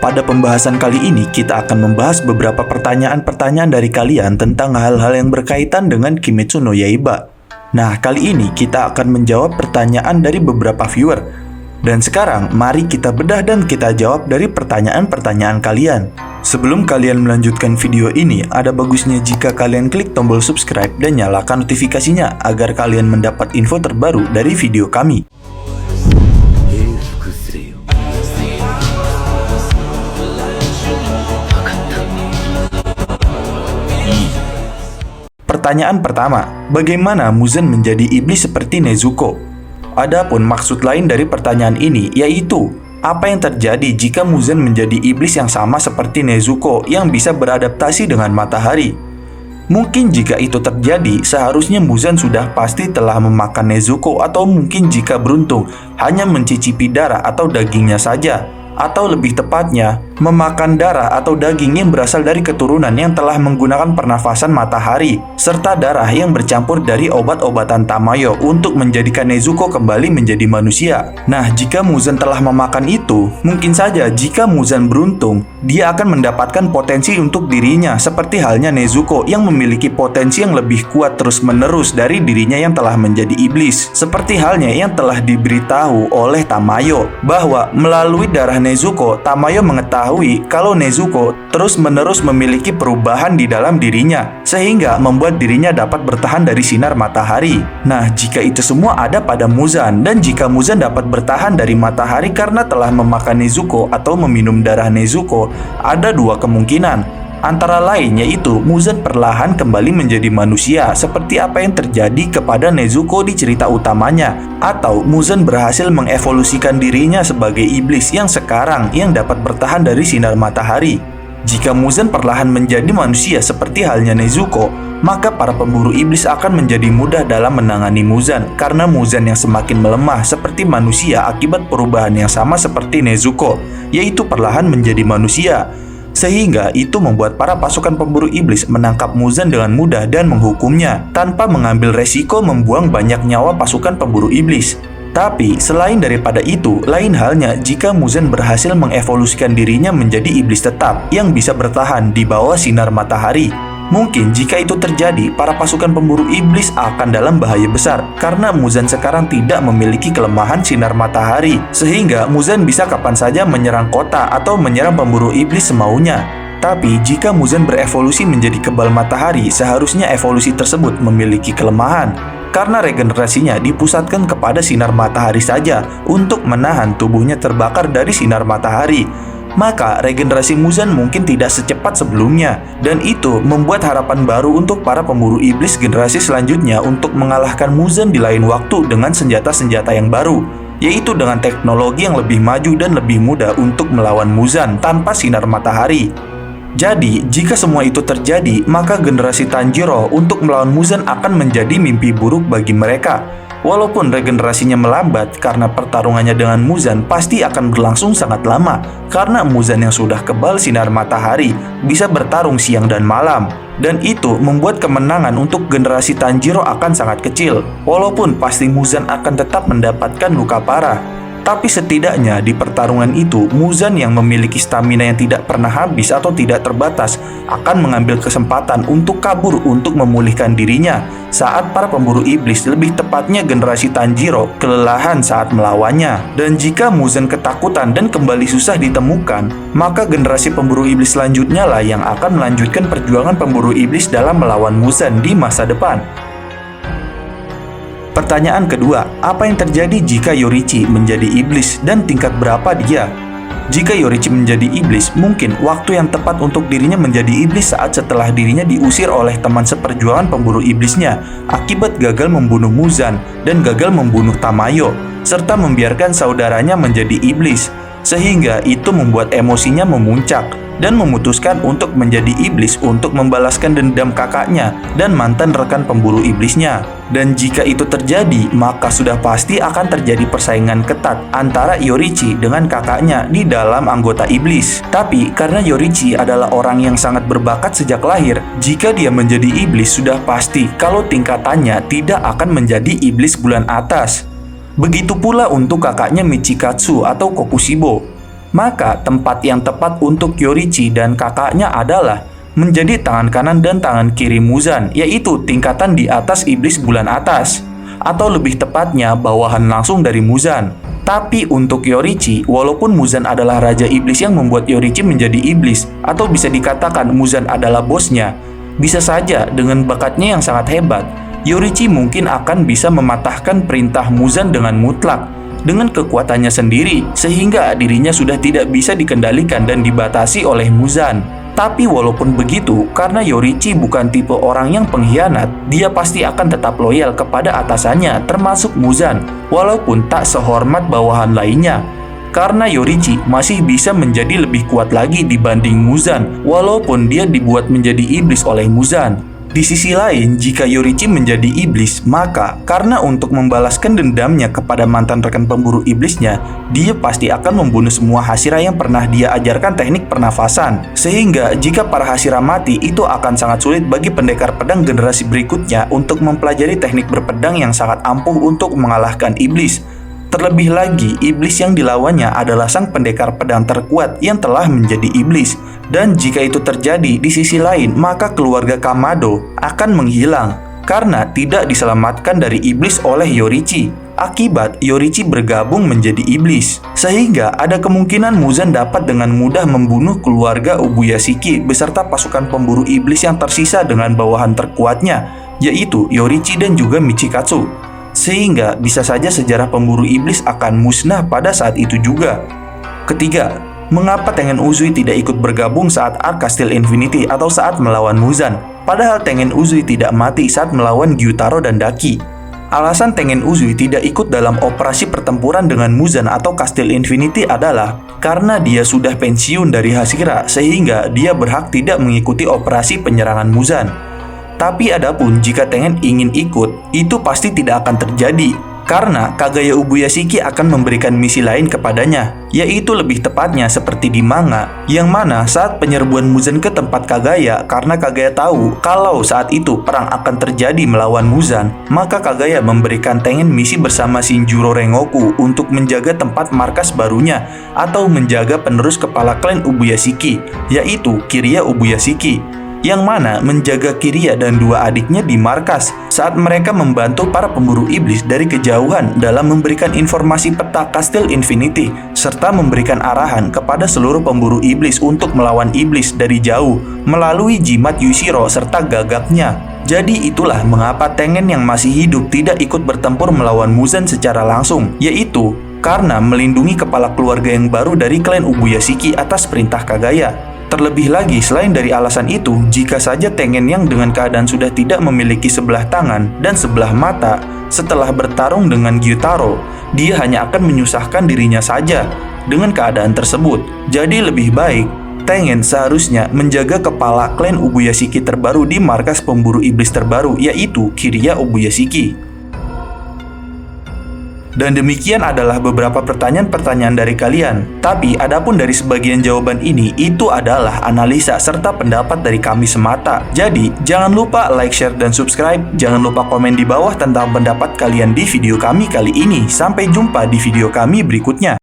Pada pembahasan kali ini, kita akan membahas beberapa pertanyaan-pertanyaan dari kalian tentang hal-hal yang berkaitan dengan Kimetsu no Yaiba. Nah, kali ini kita akan menjawab pertanyaan dari beberapa viewer. Dan sekarang, mari kita bedah dan kita jawab dari pertanyaan-pertanyaan kalian. Sebelum kalian melanjutkan video ini, ada bagusnya jika kalian klik tombol subscribe dan nyalakan notifikasinya agar kalian mendapat info terbaru dari video kami. Pertanyaan pertama, bagaimana Muzan menjadi iblis seperti Nezuko? Adapun maksud lain dari pertanyaan ini yaitu, apa yang terjadi jika Muzan menjadi iblis yang sama seperti Nezuko yang bisa beradaptasi dengan matahari? Mungkin jika itu terjadi, seharusnya Muzan sudah pasti telah memakan Nezuko, atau mungkin jika beruntung, hanya mencicipi darah atau dagingnya saja. Atau lebih tepatnya, memakan darah atau daging yang berasal dari keturunan yang telah menggunakan pernafasan matahari, serta darah yang bercampur dari obat-obatan Tamayo untuk menjadikan Nezuko kembali menjadi manusia. Nah, jika Muzan telah memakan itu, mungkin saja jika Muzan beruntung, dia akan mendapatkan potensi untuk dirinya, seperti halnya Nezuko yang memiliki potensi yang lebih kuat terus-menerus dari dirinya yang telah menjadi iblis. Seperti halnya yang telah diberitahu oleh Tamayo, bahwa melalui darah Nezuko, Tamayo mengetahui kalau Nezuko terus-menerus memiliki perubahan di dalam dirinya, sehingga membuat dirinya dapat bertahan dari sinar matahari. Nah, jika itu semua ada pada Muzan, dan jika Muzan dapat bertahan dari matahari karena telah memakan Nezuko atau meminum darah Nezuko, ada dua kemungkinan. Antara lain yaitu Muzan perlahan kembali menjadi manusia seperti apa yang terjadi kepada Nezuko di cerita utamanya, atau Muzan berhasil mengevolusikan dirinya sebagai iblis yang sekarang yang dapat bertahan dari sinar matahari. Jika Muzan perlahan menjadi manusia seperti halnya Nezuko, maka para pemburu iblis akan menjadi mudah dalam menangani Muzan, karena Muzan yang semakin melemah seperti manusia akibat perubahan yang sama seperti Nezuko, yaitu perlahan menjadi manusia. Sehingga itu membuat para pasukan pemburu iblis menangkap Muzan dengan mudah dan menghukumnya, tanpa mengambil resiko membuang banyak nyawa pasukan pemburu iblis. Tapi selain daripada itu, lain halnya jika Muzan berhasil mengevolusikan dirinya menjadi iblis tetap yang bisa bertahan di bawah sinar matahari. Mungkin jika itu terjadi, para pasukan pemburu iblis akan dalam bahaya besar, karena Muzan sekarang tidak memiliki kelemahan sinar matahari, sehingga Muzan bisa kapan saja menyerang kota atau menyerang pemburu iblis semaunya. Tapi jika Muzan berevolusi menjadi kebal matahari, seharusnya evolusi tersebut memiliki kelemahan, karena regenerasinya dipusatkan kepada sinar matahari saja untuk menahan tubuhnya terbakar dari sinar matahari. Maka regenerasi Muzan mungkin tidak secepat sebelumnya, dan itu membuat harapan baru untuk para pemburu iblis generasi selanjutnya untuk mengalahkan Muzan di lain waktu dengan senjata-senjata yang baru, yaitu dengan teknologi yang lebih maju dan lebih mudah untuk melawan Muzan tanpa sinar matahari. Jadi, jika semua itu terjadi, maka generasi Tanjiro untuk melawan Muzan akan menjadi mimpi buruk bagi mereka. Walaupun regenerasinya melambat karena pertarungannya dengan Muzan pasti akan berlangsung sangat lama, karena Muzan yang sudah kebal sinar matahari bisa bertarung siang dan malam, dan itu membuat kemenangan untuk generasi Tanjiro akan sangat kecil. Walaupun pasti Muzan akan tetap mendapatkan luka parah, tapi setidaknya di pertarungan itu, Muzan yang memiliki stamina yang tidak pernah habis atau tidak terbatas akan mengambil kesempatan untuk kabur untuk memulihkan dirinya saat para pemburu iblis, lebih tepatnya generasi Tanjiro, kelelahan saat melawannya. Dan jika Muzan ketakutan dan kembali susah ditemukan, maka generasi pemburu iblis selanjutnya lah yang akan melanjutkan perjuangan pemburu iblis dalam melawan Muzan di masa depan. Pertanyaan kedua, apa yang terjadi jika Yorichi menjadi iblis dan tingkat berapa dia? Jika Yorichi menjadi iblis, mungkin waktu yang tepat untuk dirinya menjadi iblis saat setelah dirinya diusir oleh teman seperjuangan pemburu iblisnya akibat gagal membunuh Muzan dan gagal membunuh Tamayo, serta membiarkan saudaranya menjadi iblis. Sehingga itu membuat emosinya memuncak dan memutuskan untuk menjadi iblis untuk membalaskan dendam kakaknya dan mantan rekan pemburu iblisnya. Dan jika itu terjadi, maka sudah pasti akan terjadi persaingan ketat antara Yorichi dengan kakaknya di dalam anggota iblis. Tapi karena Yorichi adalah orang yang sangat berbakat sejak lahir, jika dia menjadi iblis sudah pasti kalau tingkatannya tidak akan menjadi iblis bulan atas. Begitu pula untuk kakaknya Michikatsu atau Kokushibo. Maka tempat yang tepat untuk Yorichi dan kakaknya adalah menjadi tangan kanan dan tangan kiri Muzan, yaitu tingkatan di atas iblis bulan atas, atau lebih tepatnya bawahan langsung dari Muzan. Tapi untuk Yorichi, walaupun Muzan adalah raja iblis yang membuat Yorichi menjadi iblis, atau bisa dikatakan Muzan adalah bosnya, bisa saja dengan bakatnya yang sangat hebat, Yorichi mungkin akan bisa mematahkan perintah Muzan dengan mutlak, dengan kekuatannya sendiri, sehingga dirinya sudah tidak bisa dikendalikan dan dibatasi oleh Muzan. Tapi walaupun begitu, karena Yorichi bukan tipe orang yang pengkhianat, dia pasti akan tetap loyal kepada atasannya, termasuk Muzan, walaupun tak sehormat bawahan lainnya. Karena Yorichi masih bisa menjadi lebih kuat lagi dibanding Muzan, walaupun dia dibuat menjadi iblis oleh Muzan. Di sisi lain, jika Yorichi menjadi iblis, maka karena untuk membalaskan dendamnya kepada mantan rekan pemburu iblisnya, dia pasti akan membunuh semua Hashira yang pernah dia ajarkan teknik pernafasan. Sehingga jika para Hashira mati, itu akan sangat sulit bagi pendekar pedang generasi berikutnya untuk mempelajari teknik berpedang yang sangat ampuh untuk mengalahkan iblis. Terlebih lagi, iblis yang dilawannya adalah sang pendekar pedang terkuat yang telah menjadi iblis. Dan jika itu terjadi di sisi lain, maka keluarga Kamado akan menghilang karena tidak diselamatkan dari iblis oleh Yorichi. Akibat Yorichi bergabung menjadi iblis, sehingga ada kemungkinan Muzan dapat dengan mudah membunuh keluarga Ubuyashiki beserta pasukan pemburu iblis yang tersisa dengan bawahan terkuatnya, yaitu Yorichi dan juga Michikatsu. Sehingga bisa saja sejarah pemburu iblis akan musnah pada saat itu juga. Ketiga, mengapa Tengen Uzui tidak ikut bergabung saat Arc Castle Infinity atau saat melawan Muzan? Padahal Tengen Uzui tidak mati saat melawan Gyutaro dan Daki. Alasan Tengen Uzui tidak ikut dalam operasi pertempuran dengan Muzan atau Castle Infinity adalah karena dia sudah pensiun dari Hashira, sehingga dia berhak tidak mengikuti operasi penyerangan Muzan. Tapi adapun jika Tengen ingin ikut, itu pasti tidak akan terjadi, karena Kagaya Ubuyashiki akan memberikan misi lain kepadanya, yaitu lebih tepatnya seperti di manga, yang mana saat penyerbuan Muzan ke tempat Kagaya, karena Kagaya tahu kalau saat itu perang akan terjadi melawan Muzan, maka Kagaya memberikan Tengen misi bersama Shinjuro Rengoku untuk menjaga tempat markas barunya, atau menjaga penerus kepala klan Ubuyashiki, yaitu Kiriya Ubuyashiki, yang mana menjaga Kiriya dan dua adiknya di markas saat mereka membantu para pemburu iblis dari kejauhan dalam memberikan informasi peta Castle Infinity serta memberikan arahan kepada seluruh pemburu iblis untuk melawan iblis dari jauh melalui jimat Yushiro serta gagaknya. Jadi itulah mengapa Tengen yang masih hidup tidak ikut bertempur melawan Muzan secara langsung, yaitu karena melindungi kepala keluarga yang baru dari klan Ubuyashiki atas perintah Kagaya. Terlebih lagi, selain dari alasan itu, jika saja Tengen yang dengan keadaan sudah tidak memiliki sebelah tangan dan sebelah mata setelah bertarung dengan Gyutaro, dia hanya akan menyusahkan dirinya saja dengan keadaan tersebut. Jadi lebih baik Tengen seharusnya menjaga kepala klan Ubuyashiki terbaru di markas pemburu iblis terbaru, yaitu Kiriya Ubuyashiki. Dan demikian adalah beberapa pertanyaan-pertanyaan dari kalian. Tapi adapun dari sebagian jawaban ini, itu adalah analisa serta pendapat dari kami semata. Jadi jangan lupa like, share, dan subscribe. Jangan lupa komen di bawah tentang pendapat kalian di video kami kali ini. Sampai jumpa di video kami berikutnya.